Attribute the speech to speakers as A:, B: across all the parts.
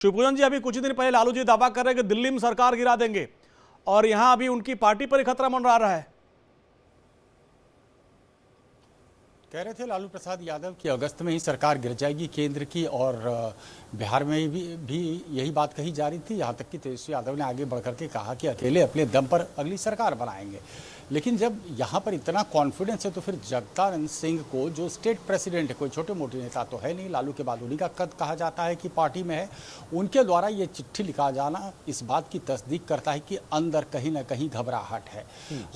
A: शिवपूजन जी, अभी कुछ ही दिन पहले लालू जी दावा कर रहे हैं कि दिल्ली में सरकार गिरा देंगे और यहां अभी उनकी पार्टी पर ही खतरा मंडरा रहा है।
B: कह रहे थे लालू प्रसाद यादव कि अगस्त में ही सरकार गिर जाएगी केंद्र की, और बिहार में भी यही बात कही जा रही थी। यहाँ तक कि तेजस्वी यादव ने आगे बढ़कर के कहा कि अकेले अपने दम पर अगली सरकार बनाएंगे। लेकिन जब यहाँ पर इतना कॉन्फिडेंस है तो फिर जगदानंद सिंह को, जो स्टेट प्रेसिडेंट है, कोई छोटे मोटे नेता तो है नहीं, लालू के बाद उन्हीं का कद कहा जाता है कि पार्टी में है, उनके द्वारा ये चिट्ठी लिखा जाना इस बात की तस्दीक करता है कि अंदर कहीं ना कहीं घबराहट है।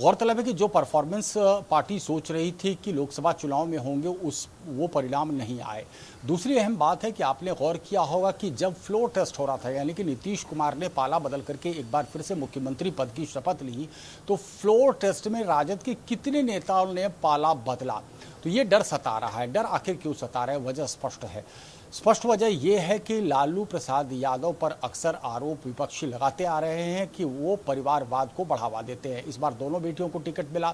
B: गौरतलब है कि जो परफॉर्मेंस पार्टी सोच रही थी कि लोकसभा चुनाव में होंगे, वो परिणाम नहीं आए। दूसरी अहम बात है कि आपने गौर किया होगा कि जब फ्लोर टेस्ट हो रहा था, यानी कि नीतीश कुमार ने पाला बदल करके एक बार फिर से मुख्यमंत्री पद की शपथ ली, तो फ्लोर टेस्ट में राजद के कितने नेताओं ने पाला बदला। तो ये डर सता रहा है। डर आखिर क्यों सता रहा है? वजह स्पष्ट है। स्पष्ट वजह यह है कि लालू प्रसाद यादव पर अक्सर आरोप विपक्षी लगाते आ रहे हैं कि वो परिवारवाद को बढ़ावा देते हैं। इस बार दोनों बेटियों को टिकट मिला,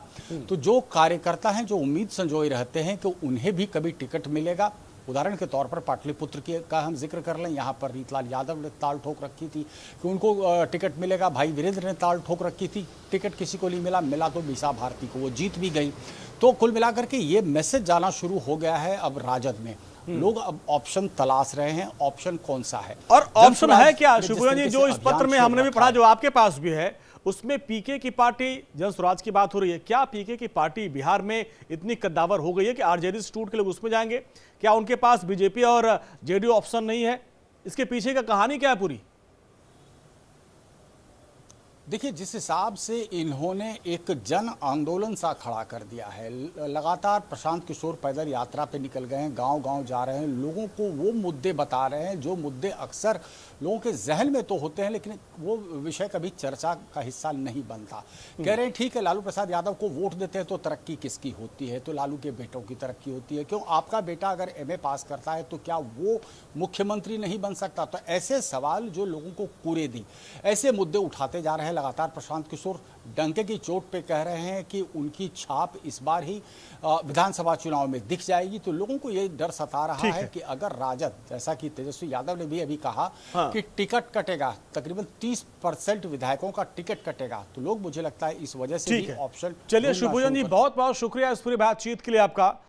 B: तो जो कार्यकर्ता हैं, जो उम्मीद संजोए रहते हैं कि उन्हें भी कभी टिकट मिलेगा। उदाहरण के तौर पर पाटलिपुत्र का हम जिक्र कर लें, यहाँ पर रीतलाल यादव ने ताल ठोक रखी थी कि उनको टिकट मिलेगा। भाई वीरेंद्र ने ताल ठोक रखी थी, टिकट किसी को नहीं मिला तो मीसा भारती को, वो जीत भी गई। तो कुल मिलाकर के ये मैसेज जाना शुरू हो गया है अब राजद में। लोग अब ऑप्शन तलाश रहे हैं। ऑप्शन कौन सा है
A: और ऑप्शन है क्या? शिवपूजन जी, जो इस पत्र में हमने भी पढ़ा, जो आपके पास भी है, उसमें पीके की पार्टी, जन स्वराज की बात हो रही है। क्या पीके की पार्टी बिहार में इतनी कद्दावर हो गई है कि आरजेडी से टूट के लोग उसमें जाएंगे? क्या उनके पास बीजेपी और जेडीयू ऑप्शन नहीं है? इसके पीछे का कहानी क्या है पूरी?
B: देखिए, जिस हिसाब से इन्होंने एक जन आंदोलन सा खड़ा कर दिया है, लगातार प्रशांत किशोर पैदल यात्रा पे निकल गए हैं, गांव-गांव जा रहे हैं, लोगों को वो मुद्दे बता रहे हैं जो मुद्दे अक्सर लोगों के जहन में तो होते हैं, लेकिन वो विषय कभी चर्चा का हिस्सा नहीं बनता। कह रहे हैं ठीक है, लालू प्रसाद यादव को वोट देते हैं तो तरक्की किसकी होती है? तो लालू के बेटों की तरक्की होती है। क्यों आपका बेटा अगर एमए पास करता है तो क्या वो मुख्यमंत्री नहीं बन सकता? तो ऐसे सवाल जो लोगों को पूरे दी, ऐसे मुद्दे उठाते जा रहे हैं। लगातार प्रशांत किशोर डंके की चोट पे कह रहे हैं कि उनकी छाप इस बार ही विधानसभा चुनाव में दिख जाएगी। तो लोगों को ये डर सता रहा है कि अगर राजद, जैसा कि तेजस्वी यादव ने भी अभी कहा कि टिकट कटेगा, तकरीबन 30% विधायकों का टिकट कटेगा, तो लोग, मुझे लगता है, इस वजह से भी ऑप्शन।
A: चलिए शिवपूजन जी, बहुत बहुत शुक्रिया इस पूरी बातचीत के लिए आपका।